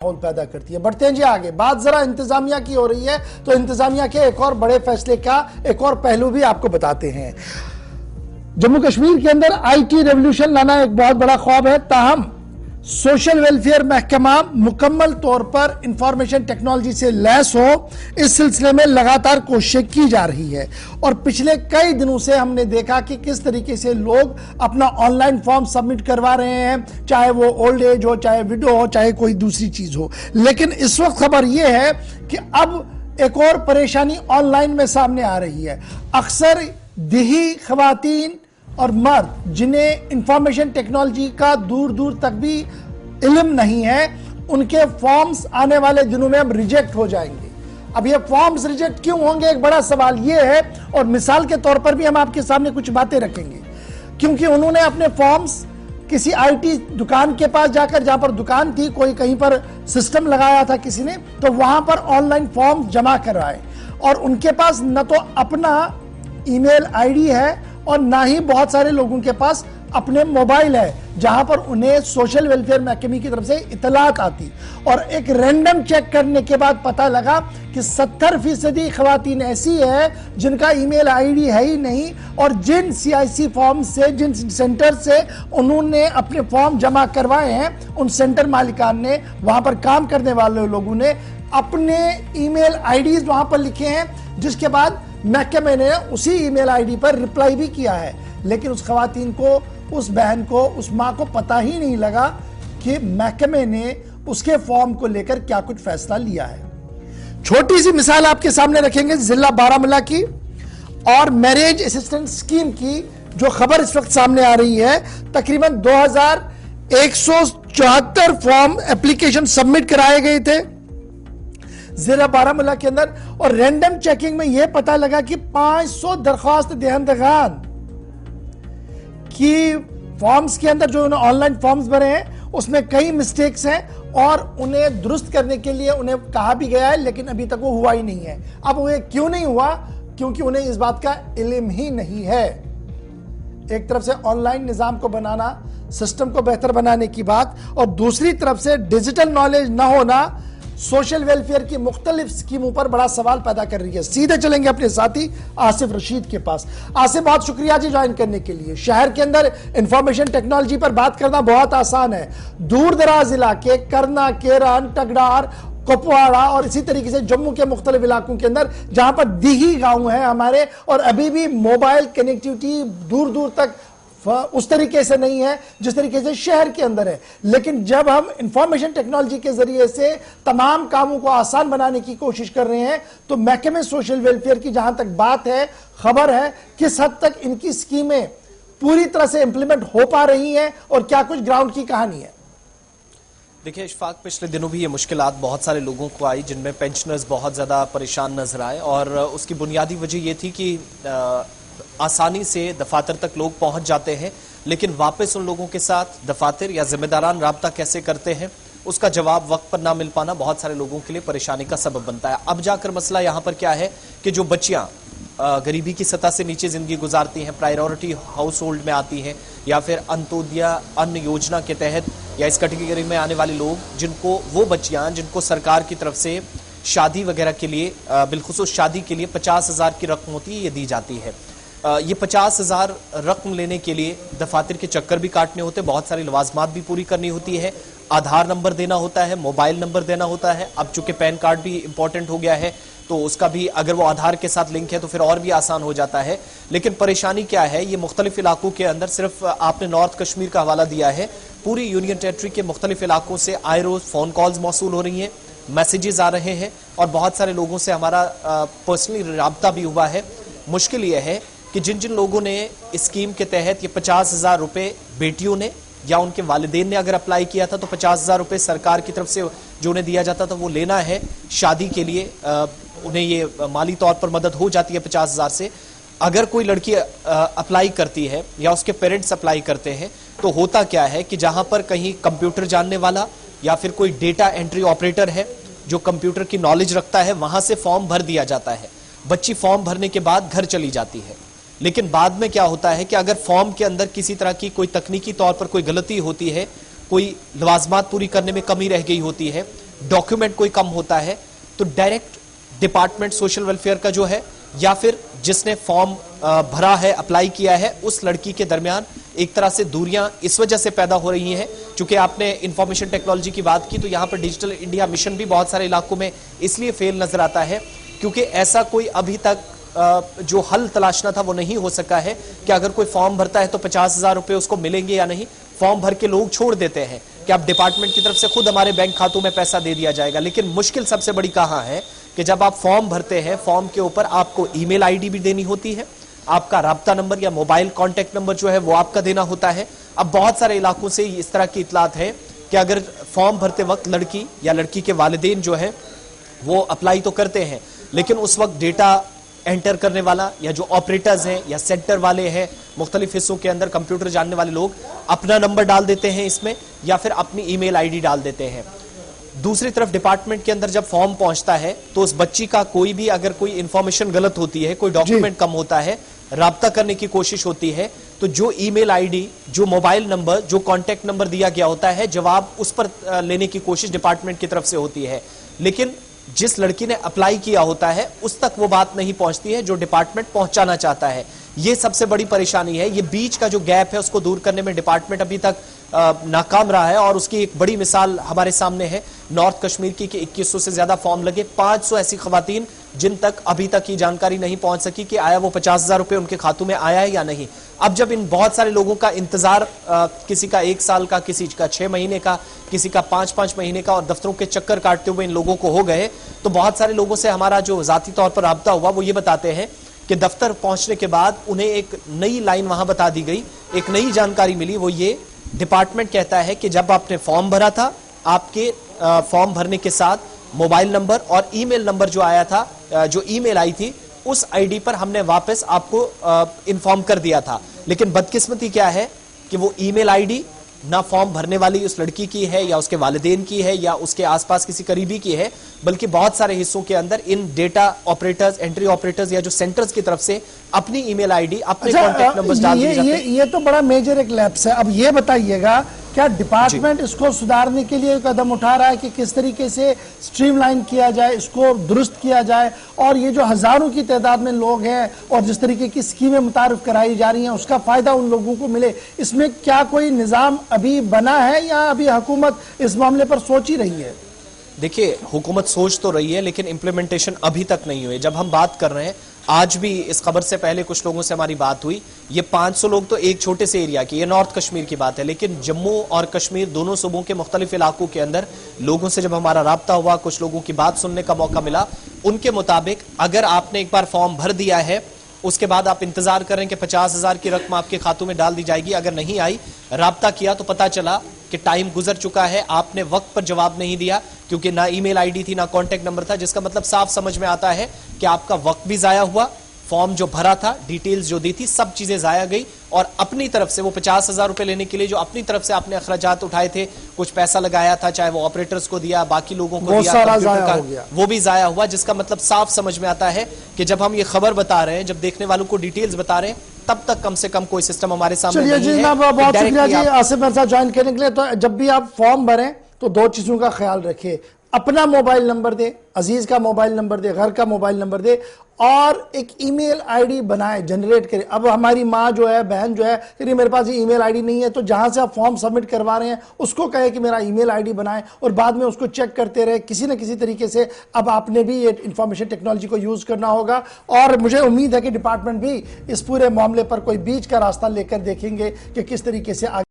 माहौल पैदा करती है। बढ़ते हैं जी आगे। बात जरा इंतजामिया की हो रही है, तो इंतजामिया के एक और बड़े फैसले का एक और पहलू भी आपको बताते हैं। जम्मू कश्मीर के अंदर आईटी रेवोल्यूशन लाना एक बहुत बड़ा ख्वाब है, ताहम सोशल वेलफेयर महकमा मुकम्मल तौर पर इंफॉर्मेशन टेक्नोलॉजी से लैस हो, इस सिलसिले में लगातार कोशिशें की जा रही है। और पिछले कई दिनों से हमने देखा कि किस तरीके से लोग अपना ऑनलाइन फॉर्म सबमिट करवा रहे हैं, चाहे वो ओल्ड एज हो, चाहे विडो हो, चाहे कोई दूसरी चीज हो। लेकिन इस वक्त खबर यह है कि अब एक और परेशानी ऑनलाइन में सामने आ रही है। अक्सर देही खवातीन और मर्द जिन्हें इंफॉर्मेशन टेक्नोलॉजी का दूर दूर तक भी इल्म नहीं है, उनके फॉर्म्स आने वाले दिनों में अब रिजेक्ट हो जाएंगे। अब ये फॉर्म्स रिजेक्ट क्यों होंगे, एक बड़ा सवाल ये है। और मिसाल के तौर पर भी हम आपके सामने कुछ बातें रखेंगे, क्योंकि उन्होंने अपने फॉर्म्स किसी आईटी दुकान के पास जाकर, जहां पर दुकान थी, कोई कहीं पर सिस्टम लगाया था किसी ने, तो वहां पर ऑनलाइन फॉर्म जमा करवाए। और उनके पास न तो अपना ईमेल आईडी है और ना ही बहुत सारे लोगों के पास अपने मोबाइल है जहां पर उन्हें सोशल वेलफेयर महकमे की तरफ से इतलात आती। और एक रैंडम चेक करने के बाद पता लगा कि 70% खवातीन ऐसी है जिनका ईमेल आईडी है ही नहीं, और जिन सीआईसी फॉर्म से, जिन सेंटर से उन्होंने अपने फॉर्म जमा करवाए हैं, उन सेंटर मालिकान ने, वहां पर काम करने वाले लोगों ने अपने ईमेल आईडीज वहां पर लिखे हैं, जिसके बाद महकमे ने उसी ईमेल आईडी पर रिप्लाई भी किया है। लेकिन उस खवातीन को, उस बहन को, उस मां को पता ही नहीं लगा कि महकमे ने उसके फॉर्म को लेकर क्या कुछ फैसला लिया है। छोटी सी मिसाल आपके सामने रखेंगे जिला बारामूला की और मैरिज असिस्टेंट स्कीम की, जो खबर इस वक्त सामने आ रही है। तकरीबन 2174 फॉर्म एप्लीकेशन सबमिट कराए गए थे जिला बारामूला के अंदर, और रैंडम चेकिंग में यह पता लगा कि 500 दरख्वास्त दहंदगान की फॉर्म्स के अंदर, जो उन्होंने ऑनलाइन फॉर्म्स भरे हैं, उसमें कई मिस्टेक्स हैं और उन्हें दुरुस्त करने के लिए उन्हें कहा भी गया है, लेकिन अभी तक वो हुआ ही नहीं है। अब वो क्यों नहीं हुआ? क्योंकि उन्हें इस बात का इल्म ही नहीं है। एक तरफ से ऑनलाइन निजाम को बनाना, सिस्टम को बेहतर बनाने की बात, और दूसरी तरफ से डिजिटल नॉलेज न होना सोशल वेलफेयर की मुख्तलिफ स्कीमों पर बड़ा सवाल पैदा कर रही है। सीधे चलेंगे अपने साथी आसिफ रशीद के पास। आसिफ, बहुत शुक्रिया जी ज्वाइन करने के लिए। शहर के अंदर इंफॉर्मेशन टेक्नोलॉजी पर बात करना बहुत आसान है। दूर दराज इलाके, करना, केरन, टगडार, कुपवाड़ा और इसी तरीके से जम्मू के मुख्तलिफ इलाकों के अंदर जहां पर दीही गांव हैं हमारे, और अभी भी मोबाइल कनेक्टिविटी दूर दूर तक उस तरीके से नहीं है जिस तरीके से शहर के अंदर है। लेकिन जब हम इंफॉर्मेशन टेक्नोलॉजी के जरिए से तमाम कामों को आसान बनाने की कोशिश कर रहे हैं, तो महकमे सोशल वेलफेयर की जहां तक बात है, खबर है, किस हद तक इनकी स्कीमें पूरी तरह से इंप्लीमेंट हो पा रही हैं और क्या कुछ ग्राउंड की कहानी है? देखिए इशफाक, पिछले दिनों भी ये मुश्किलात बहुत सारे लोगों को आई, जिनमें पेंशनर्स बहुत ज्यादा परेशान नजर आए, और उसकी बुनियादी वजह ये थी कि आसानी से दफातर तक लोग पहुंच जाते हैं, लेकिन वापस उन लोगों के साथ दफातर या जिम्मेदारान राब्ता कैसे करते हैं, उसका जवाब वक्त पर ना मिल पाना बहुत सारे लोगों के लिए परेशानी का सबब बनता है। अब जाकर मसला यहां पर क्या है कि जो बच्चियां गरीबी की सतह से नीचे जिंदगी गुजारती हैं, प्रायोरिटी हाउस होल्ड में आती हैं, या फिर अंत्योदय अन्न योजना के तहत या इस कैटेगरी में आने वाले लोग, जिनको, वो बच्चियां जिनको सरकार की तरफ से शादी वगैरह के लिए, बिलखुसूस शादी के लिए 50,000 की रकम होती है, ये दी जाती है। ये 50,000 रकम लेने के लिए दफातर के चक्कर भी काटने होते हैं, बहुत सारी लवाजमात भी पूरी करनी होती है, आधार नंबर देना होता है, मोबाइल नंबर देना होता है। अब चूंकि पैन कार्ड भी इंपॉर्टेंट हो गया है, तो उसका भी अगर वो आधार के साथ लिंक है तो फिर और भी आसान हो जाता है। लेकिन परेशानी क्या है, ये मुख्तलिफ इलाकों के अंदर, सिर्फ आपने नॉर्थ कश्मीर का हवाला दिया है, पूरी यूनियन टेरिटरी के मुख्तलिफ इलाकों से आए रोज फोन कॉल्स मौसूल हो रही हैं, मैसेजेस आ रहे हैं, और बहुत सारे लोगों से हमारा पर्सनली राब्ता भी हुआ है। मुश्किल यह है कि जिन जिन लोगों ने इस स्कीम के तहत ये 50,000 रुपए बेटियों ने या उनके वालिदैन ने अगर अप्लाई किया था, तो 50,000 रुपए सरकार की तरफ से जो उन्हें दिया जाता था वो लेना है शादी के लिए, उन्हें ये माली तौर पर मदद हो जाती है 50,000 से। अगर कोई लड़की अप्लाई करती है या उसके पेरेंट्स अप्लाई करते हैं, तो होता क्या है कि जहां पर कहीं कंप्यूटर जानने वाला या फिर कोई डेटा एंट्री ऑपरेटर है जो कंप्यूटर की नॉलेज रखता है, वहां से फॉर्म भर दिया जाता है। बच्ची फॉर्म भरने के बाद घर चली जाती है, लेकिन बाद में क्या होता है कि अगर फॉर्म के अंदर किसी तरह की कोई तकनीकी तौर पर कोई गलती होती है, कोई लवाजमात पूरी करने में कमी रह गई होती है, डॉक्यूमेंट कोई कम होता है तो डायरेक्ट डिपार्टमेंट सोशल वेलफेयर का जो है या फिर जिसने फॉर्म भरा है, अप्लाई किया है, उस लड़की के दरमियान एक तरह से दूरियां इस वजह से पैदा हो रही हैं। चूंकि आपने इंफॉर्मेशन टेक्नोलॉजी की बात की तो यहां पर डिजिटल इंडिया मिशन भी बहुत सारे इलाकों में इसलिए फेल नजर आता है क्योंकि ऐसा कोई अभी तक जो हल तलाशना था वो नहीं हो सका है कि अगर कोई फॉर्म भरता है तो 50,000 रुपए उसको मिलेंगे या नहीं। फॉर्म भर के लोग छोड़ देते हैं कि आप डिपार्टमेंट की तरफ से खुद हमारे बैंक खातों में पैसा दे दिया जाएगा, लेकिन मुश्किल सबसे बड़ी कहां है कि जब आप फॉर्म भरते हैं, फॉर्म के ऊपर आपको ईमेल आईडी भी देनी होती है, आपका राब्ता नंबर या मोबाइल कॉन्टेक्ट नंबर जो है वो आपका देना होता है। अब बहुत सारे इलाकों से इस तरह की इतलात है कि अगर फॉर्म भरते वक्त लड़की या लड़की के वालिदैन जो है वो अप्लाई तो करते हैं, लेकिन उस वक्त डेटा एंटर करने वाला या जो ऑपरेटर्स हैं या सेंटर वाले हैं, मुख्तलिफ हिस्सों के अंदर कंप्यूटर जानने वाले लोग अपना नंबर डाल देते हैं इसमें या फिर अपनी ईमेल आईडी डाल देते हैं। दूसरी तरफ डिपार्टमेंट के अंदर जब फॉर्म पहुंचता है तो उस बच्ची का कोई भी अगर कोई इंफॉर्मेशन गलत होती है, कोई डॉक्यूमेंट कम होता है, राब्ता करने की कोशिश होती है तो जो ईमेल आईडी, जो मोबाइल नंबर, जो कॉन्टेक्ट नंबर दिया गया होता है, जवाब उस पर लेने की कोशिश डिपार्टमेंट की तरफ से होती है, लेकिन जिस लड़की ने अप्लाई किया होता है उस तक वो बात नहीं पहुंचती है जो डिपार्टमेंट पहुंचाना चाहता है। ये सबसे बड़ी परेशानी है। ये बीच का जो गैप है उसको दूर करने में डिपार्टमेंट अभी तक नाकाम रहा है और उसकी एक बड़ी मिसाल हमारे सामने है नॉर्थ कश्मीर की कि 2100 से ज्यादा फॉर्म लगे, 500 ऐसी खवातीन जिन तक अभी तक ये जानकारी नहीं पहुंच सकी कि आया वो 50,000 रुपए उनके खातों में आया है या नहीं। अब जब इन बहुत सारे लोगों का इंतजार, किसी का 1 साल का, किसी का 6 महीने का, किसी का 5-5 महीने का और दफ्तरों के चक्कर काटते हुए इन लोगों को हो गए, तो बहुत सारे लोगों से हमारा जो जाती तौर पर राब्ता हुआ वो ये बताते हैं कि दफ्तर पहुंचने के बाद उन्हें एक नई लाइन वहां बता दी गई, एक नई जानकारी मिली। वो ये डिपार्टमेंट कहता है कि जब आपने फॉर्म भरा था, आपके फॉर्म भरने के साथ मोबाइल नंबर और ईमेल नंबर जो आया था, जो ईमेल आई थी, उस आईडी पर हमने वापस आपको इन्फॉर्म कर दिया था। लेकिन बदकिस्मती क्या है कि वो ईमेल आईडी ना फॉर्म भरने वाली उस लड़की की है या उसके वालिदैन की है या उसके आसपास किसी करीबी की है, बल्कि बहुत सारे हिस्सों के अंदर इन डेटा ऑपरेटर्स, एंट्री ऑपरेटर्स या जो सेंटर्स की तरफ से अपनी ईमेल आईडी, अपने कॉन्टैक्ट नंबर्स डाल दिए जाते हैं। ये तो बड़ा मेजर एक लैप्स है। अब ये बताइएगा, क्या डिपार्टमेंट इसको सुधारने के लिए कदम उठा रहा है कि किस तरीके से स्ट्रीमलाइन किया जाए, इसको दुरुस्त किया जाए, और ये जो हजारों की तादाद में लोग हैं और जिस तरीके की स्कीमें मुतारिफ कराई जा रही हैं उसका फायदा उन लोगों को मिले, इसमें क्या कोई निजाम अभी बना है या अभी हुकूमत इस मामले पर सोच ही रही है? देखिए, हुकूमत सोच तो रही है लेकिन इंप्लीमेंटेशन अभी तक नहीं हुई। जब हम बात कर रहे हैं, आज भी इस खबर से पहले कुछ लोगों से हमारी बात हुई, ये 500 लोग तो एक छोटे से एरिया की, ये नॉर्थ कश्मीर की बात है, लेकिन जम्मू और कश्मीर दोनों सूबों के मुख्तलिफ इलाकों के अंदर लोगों से जब हमारा राब्ता हुआ, कुछ लोगों की बात सुनने का मौका मिला, उनके मुताबिक अगर आपने एक बार फॉर्म भर दिया है, उसके बाद आप इंतजार करें कि 50,000 की रकम आपके खातों में डाल दी जाएगी, अगर नहीं आई, राब्ता किया तो पता चला कि टाइम गुजर चुका है, आपने वक्त पर जवाब नहीं दिया क्योंकि ना ईमेल आईडी थी ना कॉन्टेक्ट नंबर था, जिसका मतलब साफ समझ में आता है कि आपका वक्त भी जाया हुआ, फॉर्म जो भरा था, डिटेल्स जो दी थी, सब चीजें जाया गई, और अपनी तरफ से वो 50,000 रुपए लेने के लिए जो अपनी तरफ से आपने अखराजात उठाए थे, कुछ पैसा लगाया था, चाहे वो ऑपरेटर्स को दिया, बाकी लोगों को दिया, कंप्यूटर का, वो भी जाया हुआ, जिसका मतलब साफ समझ में आता है कि जब हम ये खबर बता रहे हैं, जब देखने वालों को डिटेल्स बता रहे हैं, तब तक कम से कम कोई सिस्टम हमारे सामने नहीं है। चलिए जी, बहुत शुक्रिया जी आसिफ मेरे साथ ज्वाइन करने के लिए। तो जब भी आप फॉर्म भरें तो 2 चीजों का ख्याल रखिए, अपना मोबाइल नंबर दे, अजीज का मोबाइल नंबर दे, घर का मोबाइल नंबर दे, और एक ईमेल आईडी बनाए, जनरेट करे। अब हमारी माँ जो है, बहन जो है, यदि मेरे पास ये ईमेल आईडी नहीं है, तो जहां से आप फॉर्म सबमिट करवा रहे हैं उसको कहे कि मेरा ईमेल आईडी बनाए और बाद में उसको चेक करते रहे किसी न किसी तरीके से। अब आपने भी ये इंफॉर्मेशन टेक्नोलॉजी को यूज करना होगा, और मुझे उम्मीद है कि डिपार्टमेंट भी इस पूरे मामले पर कोई बीच का रास्ता लेकर देखेंगे कि किस तरीके से आगे